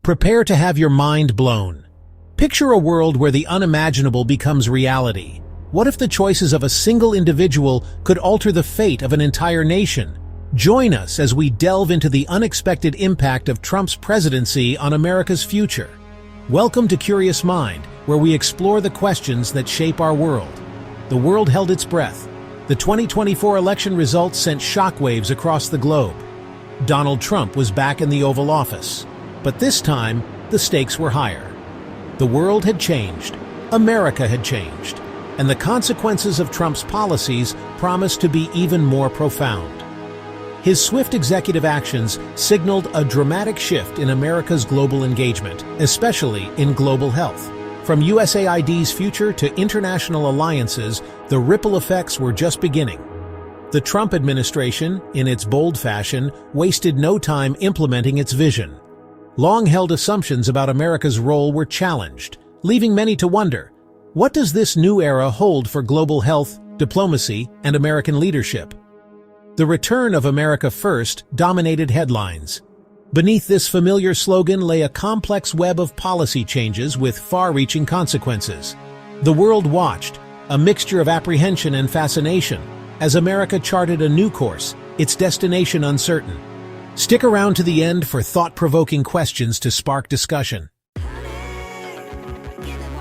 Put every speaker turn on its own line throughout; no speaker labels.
Prepare to have your mind blown. Picture a world where the unimaginable becomes reality. What if the choices of a single individual could alter the fate of an entire nation? Join us as we delve into the unexpected impact of Trump's presidency on America's future. Welcome to Curious Mind, where we explore the questions that shape our world. The world held its breath. The 2024 election results sent shockwaves across the globe. Donald Trump was back in the Oval Office. But this time, the stakes were higher. The world had changed, America had changed, and the consequences of Trump's policies promised to be even more profound. His swift executive actions signaled a dramatic shift in America's global engagement, especially in global health. From USAID's future to international alliances, the ripple effects were just beginning. The Trump administration, in its bold fashion, wasted no time implementing its vision. Long-held assumptions about America's role were challenged, leaving many to wonder, what does this new era hold for global health, diplomacy, and American leadership? The return of America First dominated headlines. Beneath this familiar slogan lay a complex web of policy changes with far-reaching consequences. The world watched, a mixture of apprehension and fascination, as America charted a new course, its destination uncertain. Stick around to the end for thought-provoking questions to spark discussion.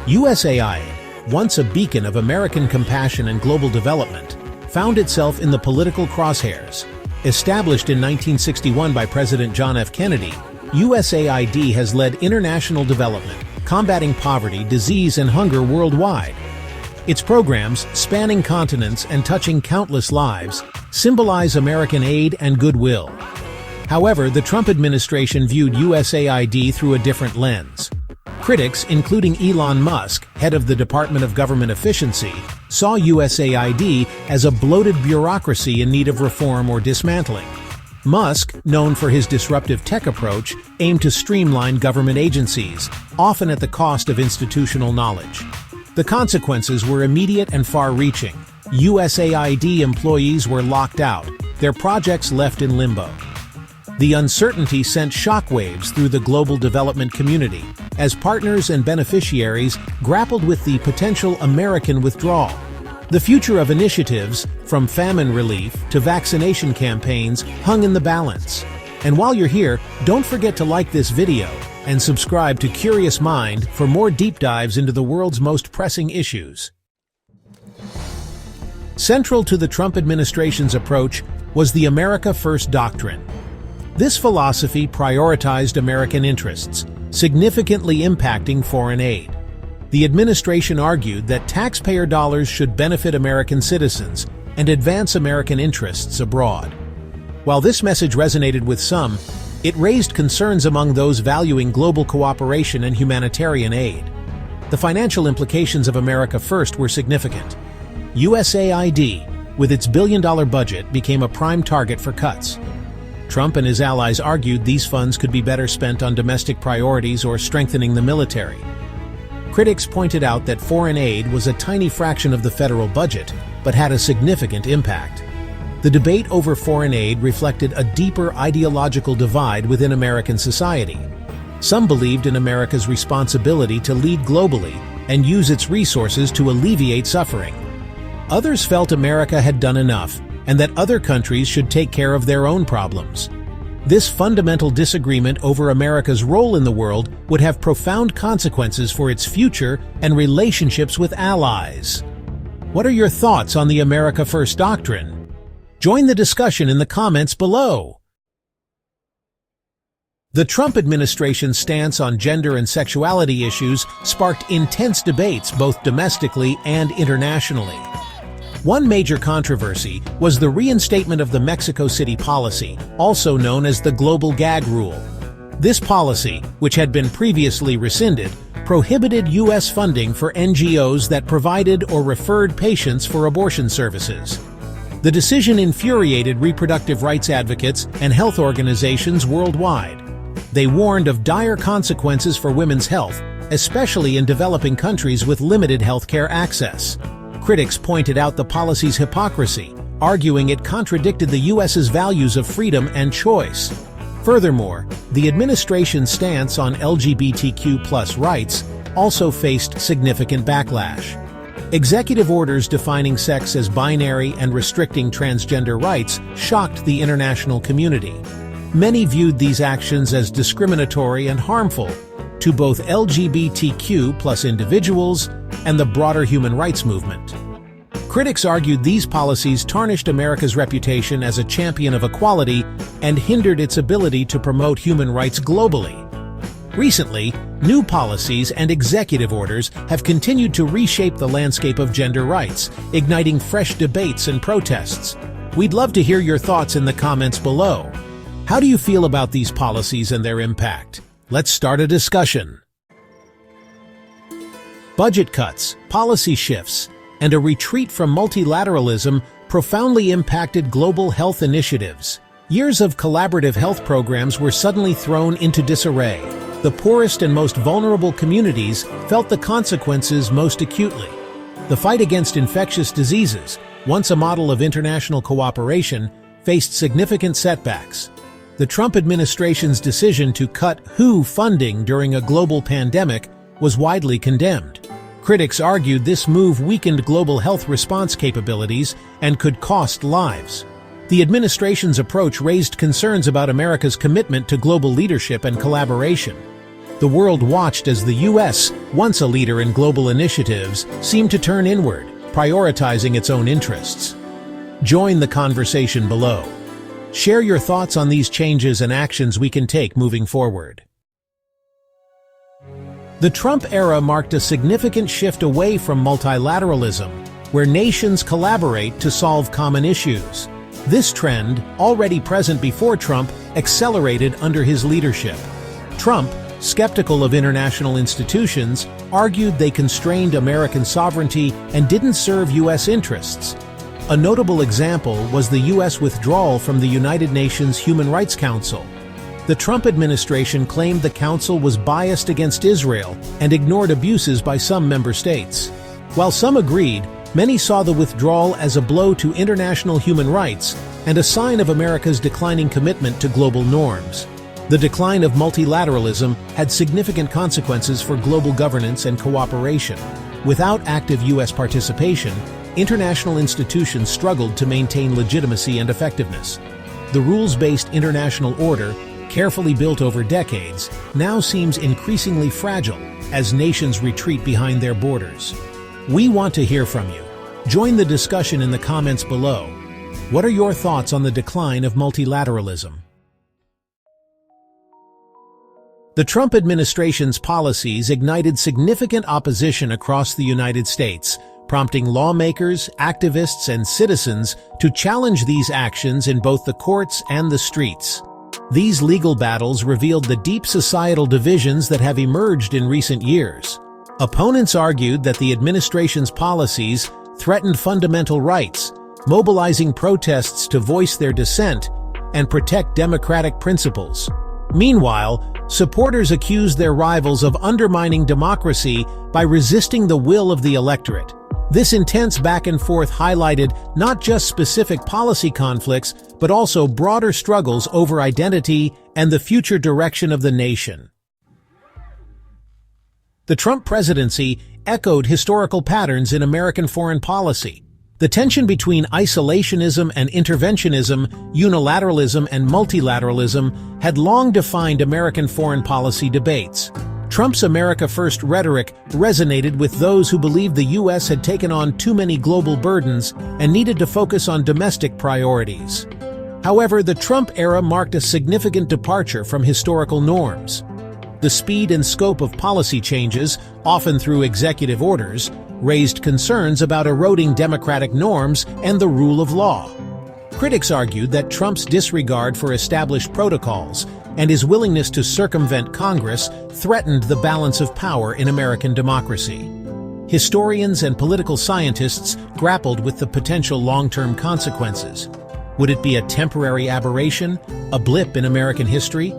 USAID, once a beacon of American compassion and global development, found itself in the political crosshairs. Established in 1961 by President John F. Kennedy, USAID has led international development, combating poverty, disease, and hunger worldwide. Its programs, spanning continents and touching countless lives, symbolize American aid and goodwill. However, the Trump administration viewed USAID through a different lens. Critics, including Elon Musk, head of the Department of Government Efficiency, saw USAID as a bloated bureaucracy in need of reform or dismantling. Musk, known for his disruptive tech approach, aimed to streamline government agencies, often at the cost of institutional knowledge. The consequences were immediate and far-reaching. USAID employees were locked out, their projects left in limbo. The uncertainty sent shockwaves through the global development community, as partners and beneficiaries grappled with the potential American withdrawal. The future of initiatives, from famine relief to vaccination campaigns, hung in the balance. And while you're here, don't forget to like this video and subscribe to Curious Mind for more deep dives into the world's most pressing issues. Central to the Trump administration's approach was the America First doctrine. This philosophy prioritized American interests, significantly impacting foreign aid. The administration argued that taxpayer dollars should benefit American citizens and advance American interests abroad. While this message resonated with some, it raised concerns among those valuing global cooperation and humanitarian aid. The financial implications of America First were significant. USAID, with its billion-dollar budget, became a prime target for cuts. Trump and his allies argued these funds could be better spent on domestic priorities or strengthening the military. Critics pointed out that foreign aid was a tiny fraction of the federal budget, but had a significant impact. The debate over foreign aid reflected a deeper ideological divide within American society. Some believed in America's responsibility to lead globally and use its resources to alleviate suffering. Others felt America had done enough, and that other countries should take care of their own problems. This fundamental disagreement over America's role in the world would have profound consequences for its future and relationships with allies. What are your thoughts on the America First doctrine? Join the discussion in the comments below. The Trump administration's stance on gender and sexuality issues sparked intense debates both domestically and internationally. One major controversy was the reinstatement of the Mexico City policy, also known as the Global Gag Rule. This policy, which had been previously rescinded, prohibited U.S. funding for NGOs that provided or referred patients for abortion services. The decision infuriated reproductive rights advocates and health organizations worldwide. They warned of dire consequences for women's health, especially in developing countries with limited healthcare access. Critics pointed out the policy's hypocrisy, arguing it contradicted the U.S.'s values of freedom and choice. Furthermore, the administration's stance on LGBTQ+ rights also faced significant backlash. Executive orders defining sex as binary and restricting transgender rights shocked the international community. Many viewed these actions as discriminatory and harmful to both LGBTQ+ individuals and the broader human rights movement. Critics argued these policies tarnished America's reputation as a champion of equality and hindered its ability to promote human rights globally. Recently, new policies and executive orders have continued to reshape the landscape of gender rights, igniting fresh debates and protests. We'd love to hear your thoughts in the comments below. How do you feel about these policies and their impact? Let's start a discussion. Budget cuts, policy shifts, and a retreat from multilateralism profoundly impacted global health initiatives. Years of collaborative health programs were suddenly thrown into disarray. The poorest and most vulnerable communities felt the consequences most acutely. The fight against infectious diseases, once a model of international cooperation, faced significant setbacks. The Trump administration's decision to cut WHO funding during a global pandemic was widely condemned. Critics argued this move weakened global health response capabilities and could cost lives. The administration's approach raised concerns about America's commitment to global leadership and collaboration. The world watched as the U.S., once a leader in global initiatives, seemed to turn inward, prioritizing its own interests. Join the conversation below. Share your thoughts on these changes and actions we can take moving forward. The Trump era marked a significant shift away from multilateralism, where nations collaborate to solve common issues. This trend, already present before Trump, accelerated under his leadership. Trump, skeptical of international institutions, argued they constrained American sovereignty and didn't serve U.S. interests. A notable example was the U.S. withdrawal from the United Nations Human Rights Council. The Trump administration claimed the council was biased against Israel and ignored abuses by some member states. While some agreed, many saw the withdrawal as a blow to international human rights and a sign of America's declining commitment to global norms. The decline of multilateralism had significant consequences for global governance and cooperation. Without active U.S. participation, international institutions struggled to maintain legitimacy and effectiveness. The rules-based international order, carefully built over decades, now seems increasingly fragile as nations retreat behind their borders. We want to hear from you. Join the discussion in the comments below. What are your thoughts on the decline of multilateralism? The Trump administration's policies ignited significant opposition across the United States, prompting lawmakers, activists, and citizens to challenge these actions in both the courts and the streets. These legal battles revealed the deep societal divisions that have emerged in recent years. Opponents argued that the administration's policies threatened fundamental rights, mobilizing protests to voice their dissent and protect democratic principles. Meanwhile, supporters accused their rivals of undermining democracy by resisting the will of the electorate. This intense back and forth highlighted not just specific policy conflicts, but also broader struggles over identity and the future direction of the nation. The Trump presidency echoed historical patterns in American foreign policy. The tension between isolationism and interventionism, unilateralism and multilateralism had long defined American foreign policy debates. Trump's America First rhetoric resonated with those who believed the U.S. had taken on too many global burdens and needed to focus on domestic priorities. However, the Trump era marked a significant departure from historical norms. The speed and scope of policy changes, often through executive orders, raised concerns about eroding democratic norms and the rule of law. Critics argued that Trump's disregard for established protocols and his willingness to circumvent Congress threatened the balance of power in American democracy. Historians and political scientists grappled with the potential long-term consequences. Would it be a temporary aberration, a blip in American history?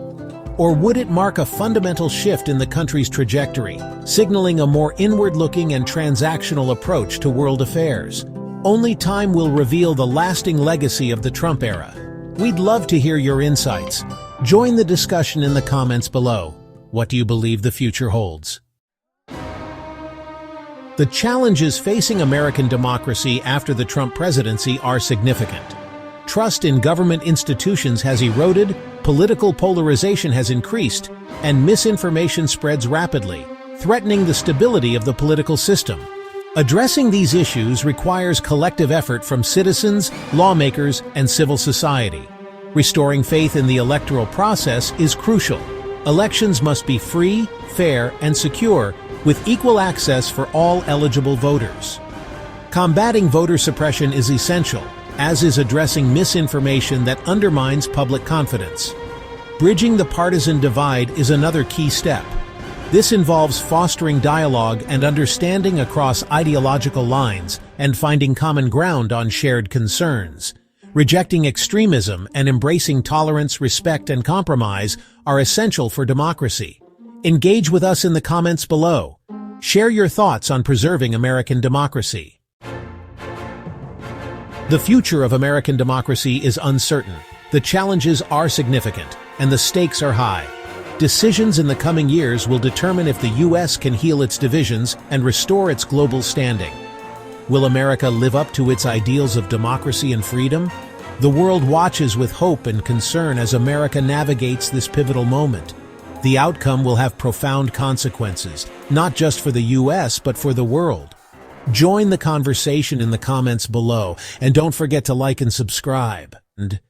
Or would it mark a fundamental shift in the country's trajectory, signaling a more inward-looking and transactional approach to world affairs? Only time will reveal the lasting legacy of the Trump era. We'd love to hear your insights. Join the discussion in the comments below. What do you believe the future holds? The challenges facing American democracy after the Trump presidency are significant. Trust in government institutions has eroded, political polarization has increased, and misinformation spreads rapidly, threatening the stability of the political system. Addressing these issues requires collective effort from citizens, lawmakers, and civil society. Restoring faith in the electoral process is crucial. Elections must be free, fair, and secure, with equal access for all eligible voters. Combating voter suppression is essential, as is addressing misinformation that undermines public confidence. Bridging the partisan divide is another key step. This involves fostering dialogue and understanding across ideological lines and finding common ground on shared concerns. Rejecting extremism and embracing tolerance, respect, and compromise are essential for democracy. Engage with us in the comments below. Share your thoughts on preserving American democracy. The future of American democracy is uncertain. The challenges are significant, and the stakes are high. Decisions in the coming years will determine if the U.S. can heal its divisions and restore its global standing. Will America live up to its ideals of democracy and freedom? The world watches with hope and concern as America navigates this pivotal moment. The outcome will have profound consequences, not just for the U.S. but for the world. Join the conversation in the comments below, and don't forget to like and subscribe.